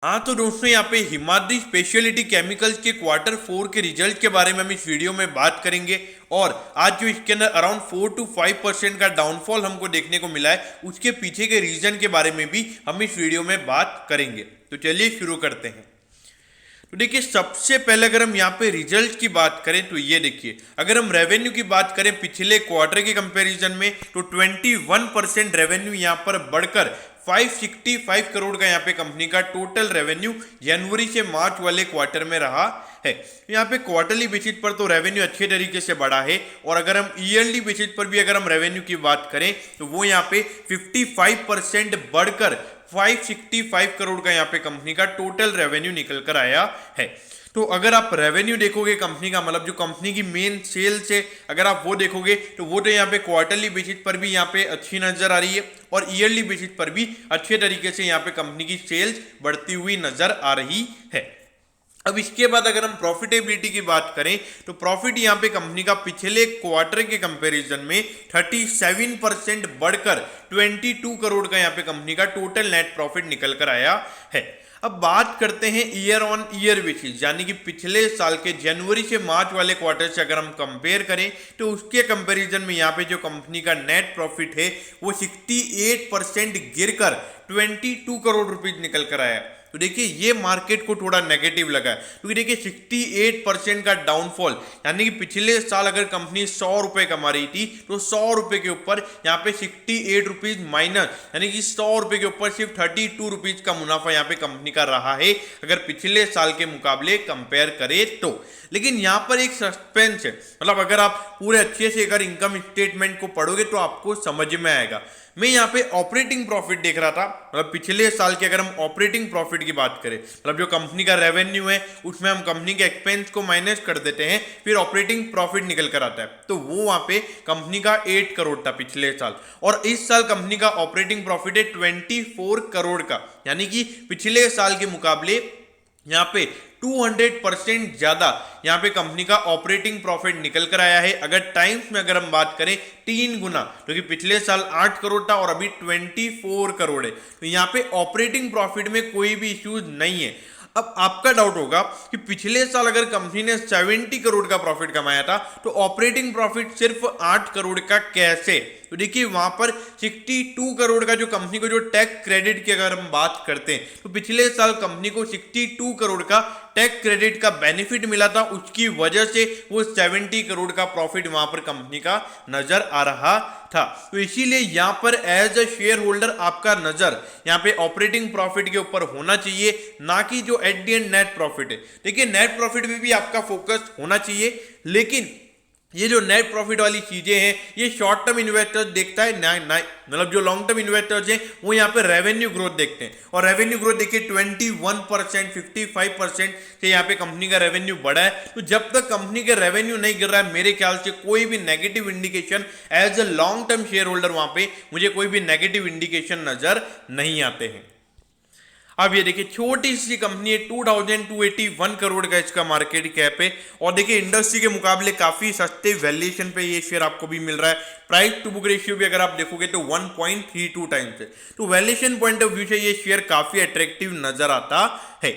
हाँ तो दोस्तों यहाँ पे हिमाद्री स्पेशलिटी केमिकल्स के Q4 के रिजल्ट के बारे में हम इस वीडियो में बात करेंगे। और आज जो इसके अंदर अराउंड 4 to 5% का डाउनफॉल हमको देखने को मिला है, उसके पीछे के रीजन के बारे में भी हम इस वीडियो में बात करेंगे। तो चलिए शुरू करते हैं। तो देखिए सबसे पहले अगर हम यहाँ पे रिजल्ट की बात करें तो ये देखिए, अगर हम रेवेन्यू की बात करें पिछले क्वार्टर के कंपैरिजन में तो 21% रेवेन्यू यहाँ पर बढ़कर 565 करोड़ का यहाँ पे कंपनी का टोटल रेवेन्यू जनवरी से मार्च वाले क्वार्टर में रहा है। यहाँ पे क्वार्टरली बेसिस पर तो रेवेन्यू अच्छे तरीके से बढ़ा है, और अगर हम ईयरली बेसिस पर भी अगर हम रेवेन्यू की बात करें तो वो यहाँ पे 55% बढ़कर 565 करोड़ का यहाँ पे कंपनी का टोटल रेवेन्यू निकल कर आया है। तो अगर आप रेवेन्यू देखोगे कंपनी का, मतलब जो कंपनी की मेन सेल्स है, अगर आप वो देखोगे तो वो तो यहाँ पे क्वार्टरली बेसिस पर भी यहाँ पे अच्छी नजर आ रही है, और ईयरली बेसिस पर भी अच्छे तरीके से यहाँ पे कंपनी की सेल्स बढ़ती हुई नजर आ रही है। अब इसके बाद अगर हम प्रॉफिटेबिलिटी की बात करें तो प्रॉफिट यहाँ पे कंपनी का पिछले क्वार्टर के कंपैरिजन में 37% बढ़कर 22 करोड़ का यहाँ पे कंपनी का टोटल नेट प्रॉफिट निकल कर आया है। अब बात करते हैं ईयर ऑन ईयर बेसिस, यानी कि पिछले साल के जनवरी से मार्च वाले क्वार्टर से अगर हम कंपेयर करें तो उसके कंपैरिजन में यहाँ पे जो कंपनी का नेट प्रॉफिट है वो 68% गिरकर 22 करोड़ रुपीज निकल कर आया। तो देखिए ये मार्केट को थोड़ा नेगेटिव लगा है, क्योंकि देखिए 68% का डाउनफॉल, यानी कि पिछले साल अगर कंपनी 100 रुपए कमा रही थी तो 100 रुपए के ऊपर यहाँ पे 68 रुपीज माइनस, यानी कि 100 रुपए के ऊपर सिर्फ 32 रुपीज का मुनाफा यहाँ पे कंपनी का रहा है अगर पिछले साल के मुकाबले कंपेयर करें तो। लेकिन यहाँ पर एक सस्पेंस है, मतलब अगर आप पूरे अच्छे से अगर इनकम स्टेटमेंट को पढ़ोगे तो आपको समझ में आएगा। मैं यहाँ पे ऑपरेटिंग प्रॉफिट देख रहा था, मतलब पिछले साल के अगर हम ऑपरेटिंग प्रॉफिट की बात करें, मतलब जो कंपनी का रेवेन्यू है उसमें हम कंपनी के एक्सपेंस को माइनस कर देते हैं, फिर ऑपरेटिंग प्रॉफिट निकल कर आता है, तो वो वहां पे कंपनी का 8 करोड़ था पिछले साल, और इस साल कंपनी का ऑपरेटिंग प्रॉफिट है 24 करोड़ का, यानी कि पिछले साल के मुकाबले यहाँ पे 200% ज्यादा यहाँ पे कंपनी का ऑपरेटिंग प्रॉफिट निकल कर आया है। अगर टाइम्स में अगर हम बात करें 3 गुना, क्योंकि पिछले साल 8 करोड़ था और अभी 24 करोड़ है, तो यहाँ पे ऑपरेटिंग प्रॉफिट में कोई भी इश्यूज नहीं है। अब आपका डाउट होगा कि पिछले साल अगर कंपनी ने 70 करोड़ का प्रॉफिट कमाया था तो ऑपरेटिंग प्रॉफिट सिर्फ 8 करोड़ का कैसे? तो देखिए वहां पर 62 करोड़ का जो कंपनी को जो टैक्स क्रेडिट की अगर हम बात करते हैं तो पिछले साल कंपनी को 62 करोड़ का टैक्स क्रेडिट का बेनिफिट मिला था, उसकी वजह से वो 70 करोड़ का प्रॉफिट वहां पर कंपनी का नजर आ रहा था। तो इसीलिए यहां पर एज अ शेयर होल्डर आपका नजर यहां पे ऑपरेटिंग प्रॉफिट के ऊपर होना चाहिए, ना कि जो at the and net profit है। देखिए नेट प्रॉफिट में भी आपका फोकस होना चाहिए, लेकिन ये जो नेट प्रॉफिट वाली चीजें हैं ये शॉर्ट टर्म इन्वेस्टर्स देखता है, मतलब जो लॉन्ग टर्म इन्वेस्टर्स हैं वो यहाँ पे रेवेन्यू ग्रोथ देखते हैं, और रेवेन्यू ग्रोथ देखिए 21% 55% से यहाँ पे कंपनी का रेवेन्यू बढ़ा है। तो जब तक कंपनी का रेवेन्यू नहीं गिर रहा है मेरे ख्याल से कोई भी negative indication as a long term shareholder वहां पे मुझे कोई भी नेगेटिव इंडिकेशन नजर नहीं आते हैं। अब ये देखिए छोटी सी कंपनी है, 2281 करोड़ का इसका मार्केट कैप है, और देखिए इंडस्ट्री के मुकाबले काफी सस्ते वैल्यूएशन पे ये शेयर आपको भी मिल रहा है। प्राइस टू बुक रेशियो भी अगर आप देखोगे तो 1.32 टाइम्स है, तो वैल्यूएशन पॉइंट ऑफ व्यू से ये शेयर काफी अट्रैक्टिव नजर आता है।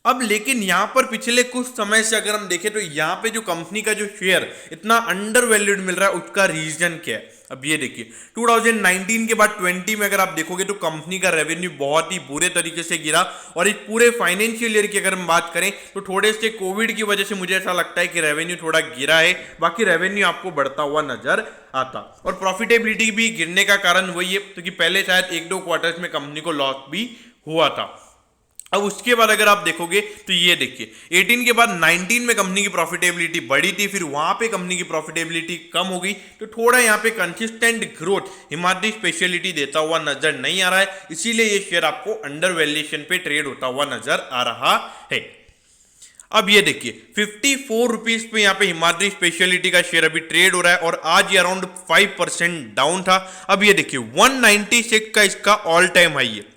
अब लेकिन यहां पर पिछले कुछ समय से अगर हम देखें तो यहां पे जो कंपनी का जो शेयर इतना अंडर वैल्यूड मिल रहा है उसका रीजन क्या है? अब ये देखिए 2019 के बाद 20 में अगर आप देखोगे तो कंपनी का रेवेन्यू बहुत ही बुरे तरीके से गिरा, और इस पूरे फाइनेंशियल ईयर की अगर हम बात करें तो थोड़े से कोविड की वजह से मुझे ऐसा लगता है कि रेवेन्यू थोड़ा गिरा है, बाकी रेवेन्यू आपको बढ़ता हुआ नजर आता। और प्रॉफिटेबिलिटी भी गिरने का कारण वही है, क्योंकि पहले शायद 1-2 क्वार्टर्स में कंपनी को लॉस भी हुआ था। अब उसके बाद अगर आप देखोगे तो ये देखिए 18 के बाद 19 में कंपनी की प्रॉफिटेबिलिटी बढ़ी थी, फिर वहां पे कंपनी की प्रॉफिटेबिलिटी कम हो गई, तो थोड़ा यहाँ पे कंसिस्टेंट ग्रोथ हिमाद्री स्पेशलिटी देता हुआ नजर नहीं आ रहा है, इसीलिए ये शेयर आपको अंडर वैल्यूएशन पे ट्रेड होता हुआ नजर आ रहा है। अब ये देखिए 54 रुपीज पे यहाँ पे हिमाद्री स्पेशलिटी का शेयर अभी ट्रेड हो रहा है, और आज ये अराउंड 5% डाउन था। अब ये देखिए 196 का इसका ऑल टाइम हाई है,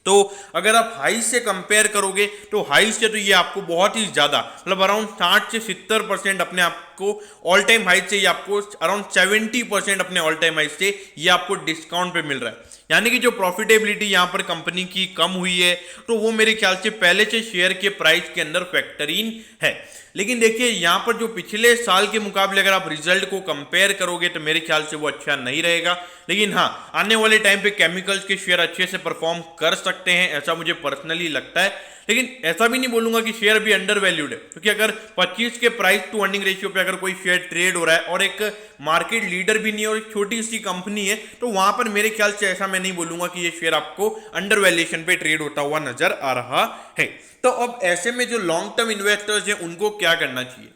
तो अगर आप हाई से कंपेयर करोगे तो हाई से तो ये आपको बहुत ही ज्यादा, मतलब अराउंड 60 से 70% अपने आपको ऑल टाइम हाई से, ये आपको अराउंड 70% अपने ऑल टाइम हाई से ये आपको डिस्काउंट पे मिल रहा है। यानी कि जो प्रॉफिटेबिलिटी यहाँ पर कंपनी की कम हुई है तो वो मेरे ख्याल से पहले से शेयर के प्राइस के अंदर फैक्टर इन है। लेकिन देखिए यहाँ पर जो पिछले साल के मुकाबले अगर आप रिजल्ट को कंपेयर करोगे तो मेरे ख्याल से वो अच्छा नहीं रहेगा। लेकिन हाँ, आने वाले टाइम पे केमिकल्स के शेयर अच्छे से परफॉर्म कर सकते हैं, ऐसा मुझे पर्सनली लगता है। लेकिन ऐसा भी नहीं बोलूंगा कि शेयर भी अंडर वैल्यूड है, क्योंकि अगर 25 के प्राइस टू अर्निंग रेशियो पे अगर कोई शेयर ट्रेड हो रहा है और एक मार्केट लीडर भी नहीं है और एक छोटी सी कंपनी है, तो वहां पर मेरे ख्याल से ऐसा मैं नहीं बोलूंगा कि ये शेयर आपको अंडर वैल्यूएशन पे ट्रेड होता हुआ नजर आ रहा है। तो अब ऐसे में जो लॉन्ग टर्म इन्वेस्टर्स हैं उनको क्या करना चाहिए?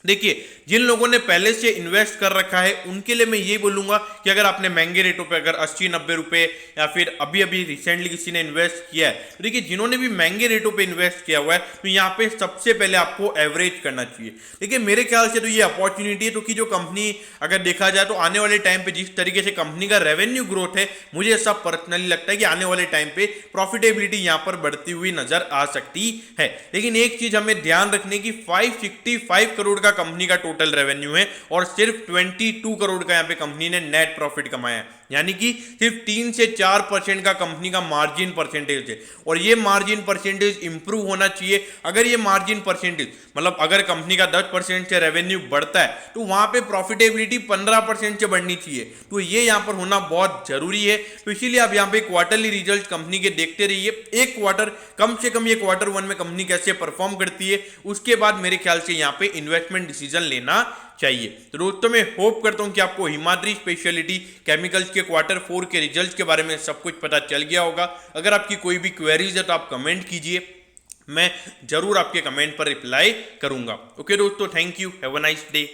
देखिए, जिन लोगों ने पहले से इन्वेस्ट कर रखा है उनके लिए मैं ये बोलूंगा कि अगर आपने महंगे रेटों पे अगर 80-90 रुपए या फिर अभी अभी रिसेंटली किसी ने इन्वेस्ट किया है, तो देखिए जिन्होंने भी महंगे रेटों पे इन्वेस्ट किया हुआ है तो यहाँ पे सबसे पहले आपको एवरेज करना चाहिए। देखिए मेरे ख्याल से तो ये अपॉर्चुनिटी है, तो कि जो कंपनी अगर देखा जाए तो आने वाले टाइम पे जिस तरीके से कंपनी का रेवेन्यू ग्रोथ है, मुझे ऐसा पर्सनली लगता है कि आने वाले टाइम पे प्रॉफिटेबिलिटी यहाँ पर बढ़ती हुई नजर आ सकती है। लेकिन एक चीज हमें ध्यान रखने की, 565 करोड़ का कंपनी का टोटल रेवेन्यू है और सिर्फ 22 करोड़ का यहां पे कंपनी ने नेट प्रॉफिट कमाया है, यानी कि सिर्फ 3 से 4% का कंपनी का मार्जिन परसेंटेज है और ये मार्जिन परसेंटेज इंप्रूव होना चाहिए। अगर ये मार्जिन परसेंटेज मतलब अगर कंपनी का 10% से रेवेन्यू बढ़ता है तो वहां पे प्रॉफिटेबिलिटी 15% से बढ़नी चाहिए, तो ये यहां पर होना बहुत जरूरी है। तो इसीलिए आप यहां पे क्वार्टरली रिजल्ट कंपनी के देखते रहिए, एक क्वार्टर कम से कम ये क्वार्टर 1 में कंपनी कैसे परफॉर्म करती है, उसके बाद मेरे ख्याल से यहाँ पे इन्वेस्टमेंट डिसीजन लेना चाहिए। तो दोस्तों मैं होप करता हूं कि आपको हिमाद्री स्पेशलिटी केमिकल्स के क्वार्टर 4 के रिजल्ट्स के बारे में सब कुछ पता चल गया होगा। अगर आपकी कोई भी क्वेरीज है तो आप कमेंट कीजिए, मैं जरूर आपके कमेंट पर रिप्लाई करूंगा। ओके दोस्तों, thank you, have a nice day.